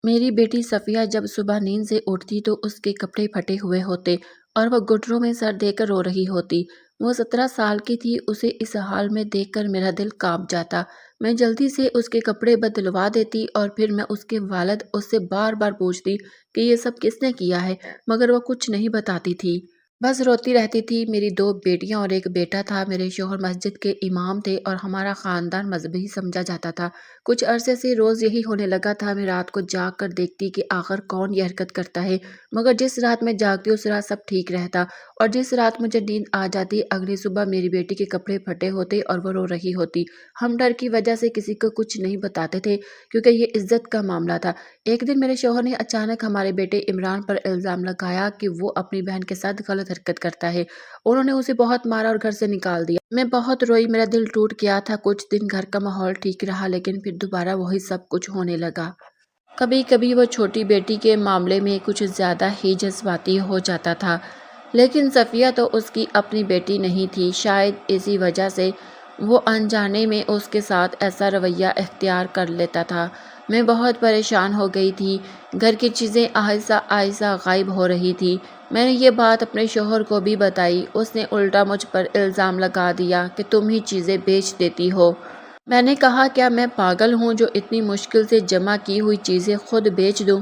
میری بیٹی صفیہ جب صبح نیند سے اٹھتی تو اس کے کپڑے پھٹے ہوئے ہوتے اور وہ گھٹنوں میں سر دے کر رو رہی ہوتی۔ وہ 17 سال کی تھی، اسے اس حال میں دیکھ کر میرا دل کانپ جاتا۔ میں جلدی سے اس کے کپڑے بدلوا دیتی اور پھر میں اس کے والد اس سے بار بار پوچھتی کہ یہ سب کس نے کیا ہے، مگر وہ کچھ نہیں بتاتی تھی۔ بس روتی رہتی تھی۔ میری 2 بیٹیاں اور ایک بیٹا تھا۔ میرے شوہر مسجد کے امام تھے اور ہمارا خاندان مذہبی سمجھا جاتا تھا۔ کچھ عرصے سے روز یہی ہونے لگا تھا۔ میں رات کو جاگ کر دیکھتی کہ آخر کون یہ حرکت کرتا ہے، مگر جس رات میں جاگتی اس رات سب ٹھیک رہتا، اور جس رات مجھے نیند آ جاتی اگلی صبح میری بیٹی کے کپڑے پھٹے ہوتے اور وہ رو رہی ہوتی۔ ہم ڈر کی وجہ سے کسی کو کچھ نہیں بتاتے تھے کیونکہ یہ عزت کا معاملہ تھا۔ ایک دن میرے شوہر نے اچانک ہمارے بیٹے عمران پر الزام لگایا کہ وہ اپنی بہن کے ساتھ غلط حرکت کرتا ہے۔ انہوں نے اسے بہت مارا اور گھر سے نکال دیا۔ میں بہت روئی، میرا دل ٹوٹ گیا تھا۔ کچھ دن گھر کا ماحول ٹھیک رہا لیکن پھر دوبارہ وہی سب کچھ ہونے لگا۔ کبھی کبھی وہ چھوٹی بیٹی کے معاملے میں کچھ زیادہ ہی جذباتی ہو جاتا تھا، لیکن صفیہ تو اس کی اپنی بیٹی نہیں تھی۔ شاید اسی وجہ سے وہ انجانے میں اس کے ساتھ ایسا رویہ اختیار کر لیتا تھا۔ میں بہت پریشان ہو گئی تھی۔ گھر کی چیزیں آہستہ آہستہ غائب ہو رہی تھی۔ میں نے یہ بات اپنے شوہر کو بھی بتائی۔ اس نے الٹا مجھ پر الزام لگا دیا کہ تم ہی چیزیں بیچ دیتی ہو۔ میں نے کہا کیا میں پاگل ہوں جو اتنی مشکل سے جمع کی ہوئی چیزیں خود بیچ دوں؟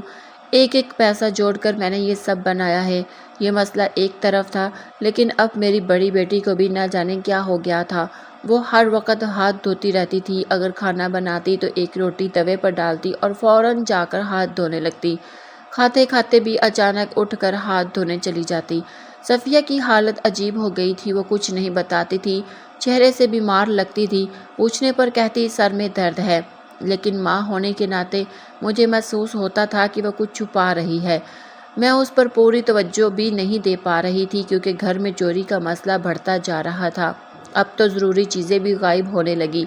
ایک ایک پیسہ جوڑ کر میں نے یہ سب بنایا ہے۔ یہ مسئلہ ایک طرف تھا، لیکن اب میری بڑی بیٹی کو بھی نہ جانے کیا ہو گیا تھا۔ وہ ہر وقت ہاتھ دھوتی رہتی تھی۔ اگر کھانا بناتی تو ایک روٹی توے پر ڈالتی اور فوراً جا کر ہاتھ دھونے لگتی۔ کھاتے کھاتے بھی اچانک اٹھ کر ہاتھ دھونے چلی جاتی۔ صفیہ کی حالت عجیب ہو گئی تھی۔ وہ کچھ نہیں بتاتی تھی، چہرے سے بیمار لگتی تھی، پوچھنے پر کہتی سر میں درد ہے، لیکن ماں ہونے کے ناطے مجھے محسوس ہوتا تھا کہ وہ کچھ چھپا رہی ہے۔ میں اس پر پوری توجہ بھی نہیں دے پا رہی تھی کیونکہ گھر میں چوری کا مسئلہ بڑھتا جا رہا تھا۔ اب تو ضروری چیزیں بھی غائب ہونے لگی۔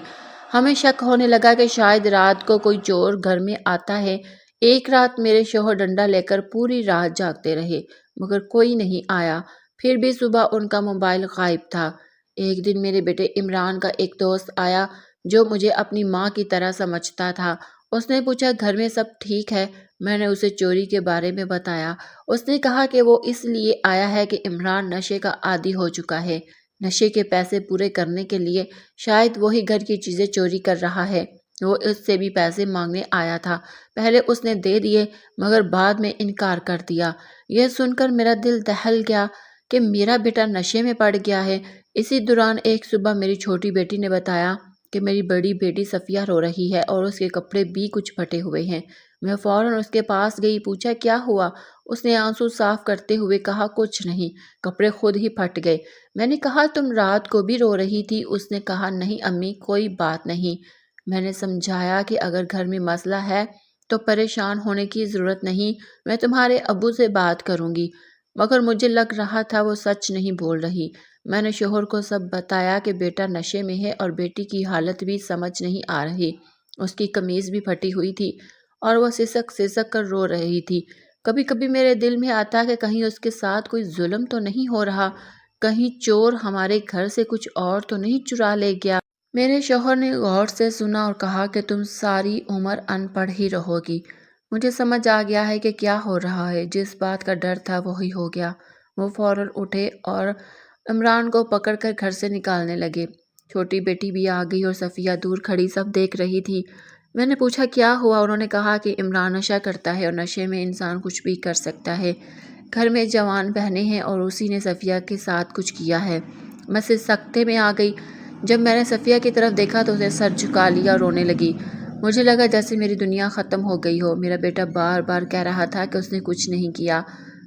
ہمیں شک ہونے لگا کہ شاید رات کو کوئی چور گھر میں آتا ہے۔ ایک رات میرے شوہر ڈنڈا لے کر پوری رات جاگتے رہے، مگر کوئی نہیں آیا۔ پھر بھی صبح ان کا موبائل غائب تھا۔ ایک دن میرے بیٹے عمران کا ایک دوست آیا جو مجھے اپنی ماں کی طرح سمجھتا تھا۔ اس نے پوچھا گھر میں سب ٹھیک ہے؟ میں نے اسے چوری کے بارے میں بتایا۔ اس نے کہا کہ وہ اس لیے آیا ہے کہ عمران نشے کا عادی ہو چکا ہے۔ نشے کے پیسے پورے کرنے کے لیے شاید وہی گھر کی چیزیں چوری کر رہا ہے۔ وہ اس سے بھی پیسے مانگنے آیا تھا۔ پہلے اس نے دے دیے مگر بعد میں انکار کر دیا۔ یہ سن کر میرا دل دہل گیا کہ میرا بیٹا نشے میں پڑ گیا ہے۔ اسی دوران ایک صبح میری چھوٹی بیٹی نے بتایا کہ میری بڑی بیٹی صفیہ رو رہی ہے اور اس کے کپڑے بھی کچھ پھٹے ہوئے ہیں۔ میں فوراً اس کے پاس گئی، پوچھا کیا ہوا؟ اس نے آنسو صاف کرتے ہوئے کہا کچھ نہیں، کپڑے خود ہی پھٹ گئے۔ میں نے کہا تم رات کو بھی رو رہی تھی؟ اس نے کہا نہیں امی، کوئی بات نہیں۔ میں نے سمجھایا کہ اگر گھر میں مسئلہ ہے تو پریشان ہونے کی ضرورت نہیں، میں تمہارے ابو سے بات کروں گی، مگر مجھے لگ رہا تھا وہ سچ نہیں بول رہی۔ میں نے شوہر کو سب بتایا کہ بیٹا نشے میں ہے اور بیٹی کی حالت بھی سمجھ نہیں آ رہی۔ اس کی قمیض بھی پھٹی ہوئی تھی اور وہ سسک سسک کر رو رہی تھی۔ کبھی کبھی میرے دل میں آتا کہ کہیں اس کے ساتھ کوئی ظلم تو نہیں ہو رہا، کہیں چور ہمارے گھر سے کچھ اور تو نہیں چرا لے گیا۔ میرے شوہر نے غور سے سنا اور کہا کہ تم ساری عمر ان پڑھ ہی رہو گی۔ مجھے سمجھ آ گیا ہے کہ کیا ہو رہا ہے۔ جس بات کا ڈر تھا وہی ہو گیا۔ وہ فوراً اٹھے اور عمران کو پکڑ کر گھر سے نکالنے لگے۔ چھوٹی بیٹی بھی آ گئی اور صفیہ دور کھڑی سب دیکھ رہی تھی۔ میں نے پوچھا کیا ہوا؟ انہوں نے کہا کہ عمران نشہ کرتا ہے اور نشے میں انسان کچھ بھی کر سکتا ہے۔ گھر میں جوان بہنیں ہیں اور اسی نے صفیہ کے ساتھ کچھ کیا ہے۔ میں سکتے میں آ گئی۔ جب میں نے صفیہ کی طرف دیکھا تو اسے سر جھکا لیا اور رونے لگی۔ مجھے لگا جیسے میری دنیا ختم ہو گئی ہو۔ میرا بیٹا بار بار کہہ رہا تھا کہ اس نے کچھ نہیں کیا،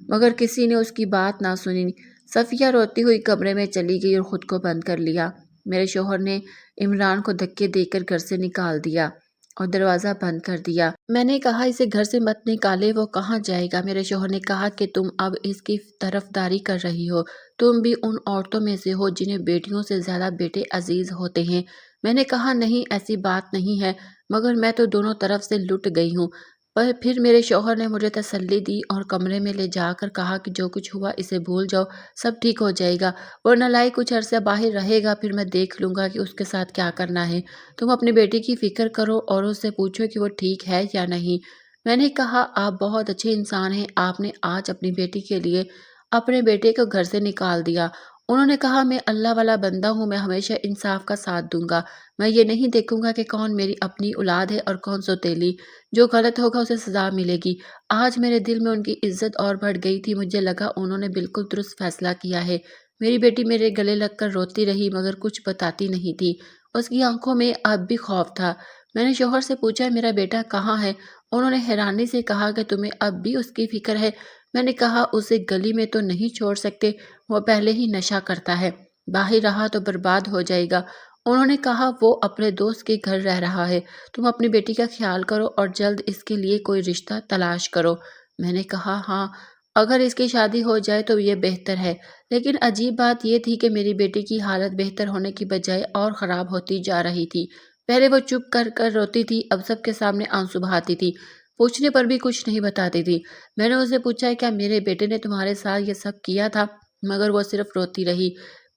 مگر کسی نے اس کی بات نہ سنی۔ صفیہ روتی ہوئی کمرے میں چلی گئی اور خود کو بند کر لیا۔ میرے شوہر نے عمران کو دھکے دے کر گھر سے نکال دیا اور دروازہ بند کر دیا۔ میں نے کہا اسے گھر سے مت نکالے، وہ کہاں جائے گا؟ میرے شوہر نے کہا کہ تم اب اس کی طرفداری کر رہی ہو، تم بھی ان عورتوں میں سے ہو جنہیں بیٹیوں سے زیادہ بیٹے عزیز ہوتے ہیں۔ میں نے کہا نہیں، ایسی بات نہیں ہے، مگر میں تو دونوں طرف سے لٹ گئی ہوں۔ پر پھر میرے شوہر نے مجھے تسلی دی اور کمرے میں لے جا کر کہا کہ جو کچھ ہوا اسے بھول جاؤ، سب ٹھیک ہو جائے گا۔ وہ نالائی کچھ عرصہ باہر رہے گا، پھر میں دیکھ لوں گا کہ اس کے ساتھ کیا کرنا ہے۔ تم اپنی بیٹی کی فکر کرو اور اس سے پوچھو کہ وہ ٹھیک ہے یا نہیں۔ میں نے کہا آپ بہت اچھے انسان ہیں، آپ نے آج اپنی بیٹی کے لیے اپنے بیٹے کو گھر سے نکال دیا۔ انہوں نے کہا میں اللہ والا بندہ ہوں، میں ہمیشہ انصاف کا ساتھ دوں گا، میں یہ نہیں دیکھوں گا کہ کون میری اپنی اولاد ہے اور کون سوتیلی، جو غلط ہوگا اسے سزا ملے گی۔ آج میرے دل میں ان کی عزت اور بڑھ گئی تھی، مجھے لگا انہوں نے بالکل درست فیصلہ کیا ہے۔ میری بیٹی میرے گلے لگ کر روتی رہی مگر کچھ بتاتی نہیں تھی، اس کی آنکھوں میں اب بھی خوف تھا۔ میں نے شوہر سے پوچھا میرا بیٹا کہاں ہے؟ انہوں نے حیرانی سے کہا کہ تمہیں اب بھی اس کی فکر ہے؟ میں نے کہا اسے گلی میں تو نہیں چھوڑ سکتے، وہ پہلے ہی نشہ کرتا ہے، باہر رہا تو برباد ہو جائے گا۔ انہوں نے کہا وہ اپنے دوست کے گھر رہ رہا ہے، تم اپنی بیٹی کا خیال کرو اور جلد اس کے لیے کوئی رشتہ تلاش کرو۔ میں نے کہا ہاں، اگر اس کی شادی ہو جائے تو یہ بہتر ہے، لیکن عجیب بات یہ تھی کہ میری بیٹی کی حالت بہتر ہونے کی بجائے اور خراب ہوتی جا رہی تھی۔ پہلے وہ چپ کر کر روتی تھی، اب سب کے سامنے آنسو بہاتی تھی، پوچھنے پر بھی کچھ نہیں بتاتی تھی۔ میں نے اسے پوچھا کیا میرے بیٹے نے تمہارے ساتھ یہ سب کیا تھا؟ مگر وہ صرف روتی رہی۔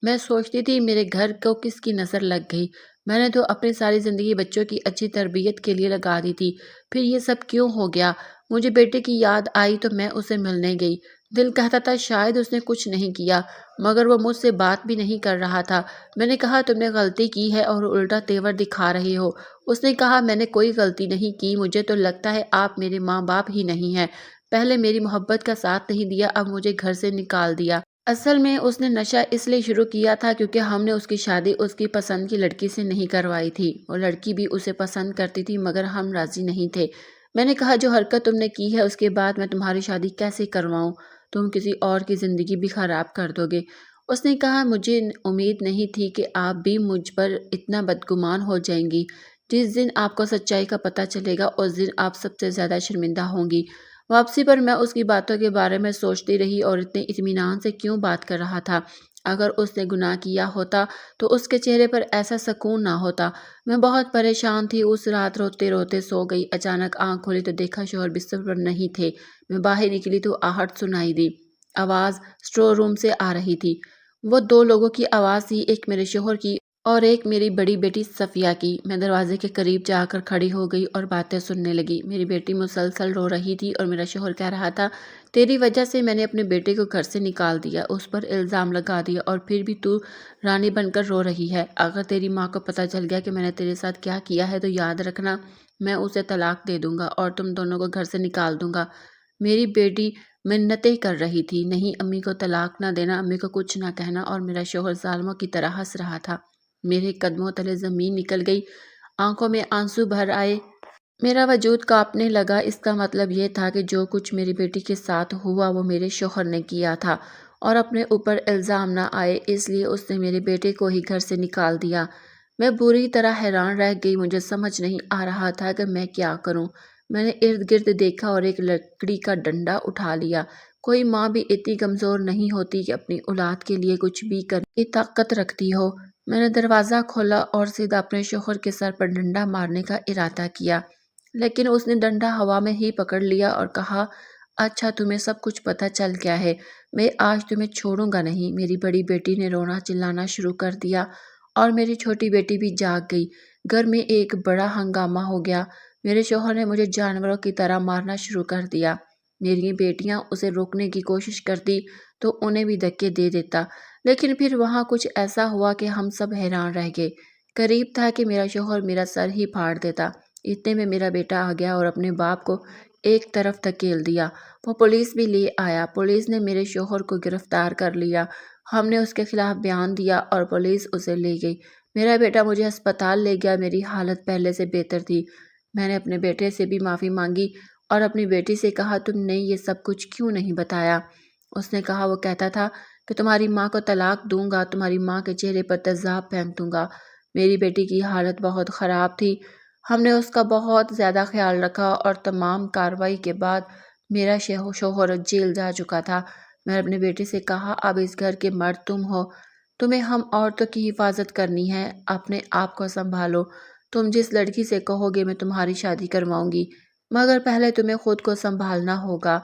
میں سوچتی تھی میرے گھر کو کس کی نظر لگ گئی، میں نے تو اپنی ساری زندگی بچوں کی اچھی تربیت کے لیے لگا دی تھی، پھر یہ سب کیوں ہو گیا؟ مجھے بیٹے کی یاد آئی تو میں اسے ملنے گئی، دل کہتا تھا شاید اس نے کچھ نہیں کیا، مگر وہ مجھ سے بات بھی نہیں کر رہا تھا۔ میں نے کہا تم نے غلطی کی ہے اور الٹا تیور دکھا رہے ہو۔ اس نے کہا میں نے کوئی غلطی نہیں کی، مجھے تو لگتا ہے آپ میرے ماں باپ ہی نہیں ہیں، پہلے میری محبت کا ساتھ نہیں دیا، اب مجھے گھر سے نکال دیا۔ اصل میں اس نے نشہ اس لیے شروع کیا تھا کیونکہ ہم نے اس کی شادی اس کی پسند کی لڑکی سے نہیں کروائی تھی، وہ لڑکی بھی اسے پسند کرتی تھی مگر ہم راضی نہیں تھے۔ میں نے کہا جو حرکت تم نے کی ہے اس کے بعد میں تمہاری شادی کیسے کرواؤں؟ تم کسی اور کی زندگی بھی خراب کر دو گے۔ اس نے کہا مجھے امید نہیں تھی کہ آپ بھی مجھ پر اتنا بدگمان ہو جائیں گی، جس دن آپ کو سچائی کا پتہ چلے گا اس دن آپ سب سے زیادہ شرمندہ ہوں گی۔ واپسی پر میں اس کی باتوں کے بارے میں سوچتی رہی اور اتنے اطمینان سے کیوں بات کر رہا تھا، اگر اس نے گناہ کیا ہوتا تو اس کے چہرے پر ایسا سکون نہ ہوتا۔ میں بہت پریشان تھی، اس رات روتے روتے سو گئی، اچانک آنکھ کھولی تو دیکھا شوہر بستر پر نہیں تھے، میں باہر نکلی تو آہٹ سنائی دی، آواز اسٹور روم سے آ رہی تھی، وہ دو لوگوں کی آواز تھی، ایک میرے شوہر کی اور ایک میری بڑی بیٹی صفیہ کی۔ میں دروازے کے قریب جا کر کھڑی ہو گئی اور باتیں سننے لگی۔ میری بیٹی مسلسل رو رہی تھی اور میرا شوہر کہہ رہا تھا تیری وجہ سے میں نے اپنے بیٹے کو گھر سے نکال دیا، اس پر الزام لگا دیا اور پھر بھی تو رانی بن کر رو رہی ہے۔ اگر تیری ماں کو پتہ چل گیا کہ میں نے تیرے ساتھ کیا کیا ہے تو یاد رکھنا میں اسے طلاق دے دوں گا اور تم دونوں کو گھر سے نکال دوں گا۔ میری بیٹی منتیں کر رہی تھی، نہیں امی کو طلاق نہ دینا، امی کو کچھ نہ کہنا، اور میرا شوہر ظالموں کی طرح ہنس رہا تھا۔ میرے قدموں تلے زمین نکل گئی، آنکھوں میں آنسو بھر آئے، میرا وجود کانپنے لگا۔ اس کا مطلب یہ تھا کہ جو کچھ میری بیٹی کے ساتھ ہوا وہ میرے شوہر نے کیا تھا اور اپنے اوپر الزام نہ آئے، اس لیے اس نے میرے بیٹے کو ہی گھر سے نکال دیا۔ میں بری طرح حیران رہ گئی، مجھے سمجھ نہیں آ رہا تھا کہ میں کیا کروں۔ میں نے ارد گرد دیکھا اور ایک لکڑی کا ڈنڈا اٹھا لیا۔ کوئی ماں بھی اتنی کمزور نہیں ہوتی کہ اپنی اولاد کے لیے کچھ بھی کرنے کی طاقت رکھتی ہو۔ میں نے دروازہ کھولا اور سیدھا اپنے شوہر کے سر پر ڈنڈا مارنے کا ارادہ کیا، لیکن اس نے ڈنڈا ہوا میں ہی پکڑ لیا اور کہا اچھا تمہیں سب کچھ پتہ چل گیا ہے، میں آج تمہیں چھوڑوں گا نہیں۔ میری بڑی بیٹی نے رونا چلانا شروع کر دیا اور میری چھوٹی بیٹی بھی جاگ گئی۔ گھر میں ایک بڑا ہنگامہ ہو گیا، میرے شوہر نے مجھے جانوروں کی طرح مارنا شروع کر دیا۔ میری بیٹیاں اسے روکنے کی کوشش کرتی تو انہیں بھی دھکے دے دیتا، لیکن پھر وہاں کچھ ایسا ہوا کہ ہم سب حیران رہ گئے۔ قریب تھا کہ میرا شوہر میرا سر ہی پھاڑ دیتا، اتنے میں میرا بیٹا آ گیا اور اپنے باپ کو ایک طرف دھکیل دیا۔ وہ پولیس بھی لے آیا، پولیس نے میرے شوہر کو گرفتار کر لیا، ہم نے اس کے خلاف بیان دیا اور پولیس اسے لے گئی۔ میرا بیٹا مجھے ہسپتال لے گیا، میری حالت پہلے سے بہتر تھی۔ میں نے اپنے بیٹے سے بھی معافی مانگی اور اپنی بیٹی سے کہا تم نے یہ سب کچھ کیوں نہیں بتایا؟ اس نے کہا وہ کہتا تھا کہ تمہاری ماں کو طلاق دوں گا، تمہاری ماں کے چہرے پر تیزاب پھینک دوں گا۔ میری بیٹی کی حالت بہت خراب تھی، ہم نے اس کا بہت زیادہ خیال رکھا اور تمام کارروائی کے بعد میرا شوہر جیل جا چکا تھا۔ میں نے اپنے بیٹے سے کہا اب اس گھر کے مرد تم ہو، تمہیں ہم عورتوں کی حفاظت کرنی ہے، اپنے آپ کو سنبھالو، تم جس لڑکی سے کہو گے میں تمہاری شادی کرواؤں گی، مگر پہلے تمہیں خود کو سنبھالنا ہوگا۔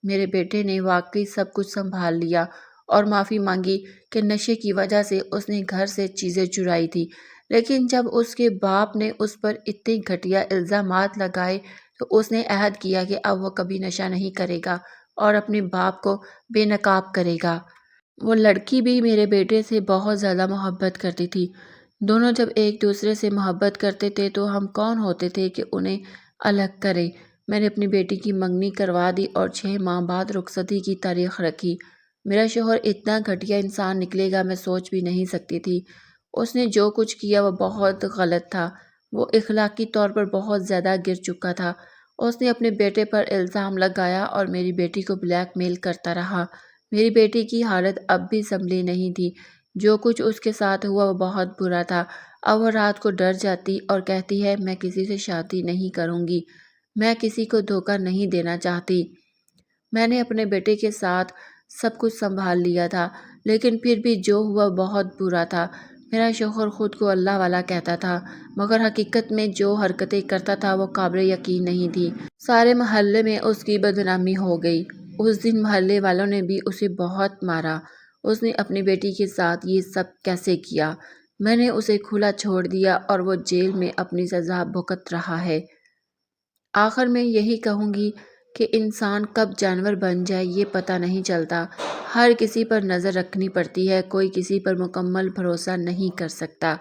میرے بیٹے نے واقعی سب کچھ سنبھال لیا اور معافی مانگی کہ نشے کی وجہ سے اس نے گھر سے چیزیں چرائی تھی، لیکن جب اس کے باپ نے اس پر اتنے گھٹیا الزامات لگائے تو اس نے عہد کیا کہ اب وہ کبھی نشہ نہیں کرے گا اور اپنے باپ کو بے نقاب کرے گا۔ وہ لڑکی بھی میرے بیٹے سے بہت زیادہ محبت کرتی تھی۔ دونوں جب ایک دوسرے سے محبت کرتے تھے تو ہم کون ہوتے تھے کہ انہیں الگ کریں۔ میں نے اپنی بیٹی کی منگنی کروا دی اور 6 ماہ بعد رخصتی کی تاریخ رکھی۔ میرا شوہر اتنا گھٹیا انسان نکلے گا میں سوچ بھی نہیں سکتی تھی۔ اس نے جو کچھ کیا وہ بہت غلط تھا۔ وہ اخلاقی طور پر بہت زیادہ گر چکا تھا۔ اس نے اپنے بیٹے پر الزام لگایا اور میری بیٹی کو بلیک میل کرتا رہا۔ میری بیٹی کی حالت اب بھی سنبھلی نہیں تھی۔ جو کچھ اس کے ساتھ ہوا وہ بہت برا تھا۔ اب وہ رات کو ڈر جاتی اور کہتی ہے میں کسی سے شادی نہیں کروں گی، میں کسی کو دھوکہ نہیں دینا چاہتی۔ میں نے اپنے بیٹے کے ساتھ سب کچھ سنبھال لیا تھا، لیکن پھر بھی جو ہوا بہت برا تھا۔ میرا شوہر خود کو اللہ والا کہتا تھا، مگر حقیقت میں جو حرکتیں کرتا تھا وہ قابل یقین نہیں تھی۔ سارے محلے میں اس کی بدنامی ہو گئی۔ اس دن محلے والوں نے بھی اسے بہت مارا۔ اس نے اپنی بیٹی کے ساتھ یہ سب کیسے کیا؟ میں نے اسے کھلا چھوڑ دیا اور وہ جیل میں اپنی سزا بھگت رہا ہے۔ آخر میں یہی کہوں گی کہ انسان کب جانور بن جائے یہ پتہ نہیں چلتا۔ ہر کسی پر نظر رکھنی پڑتی ہے، کوئی کسی پر مکمل بھروسہ نہیں کر سکتا۔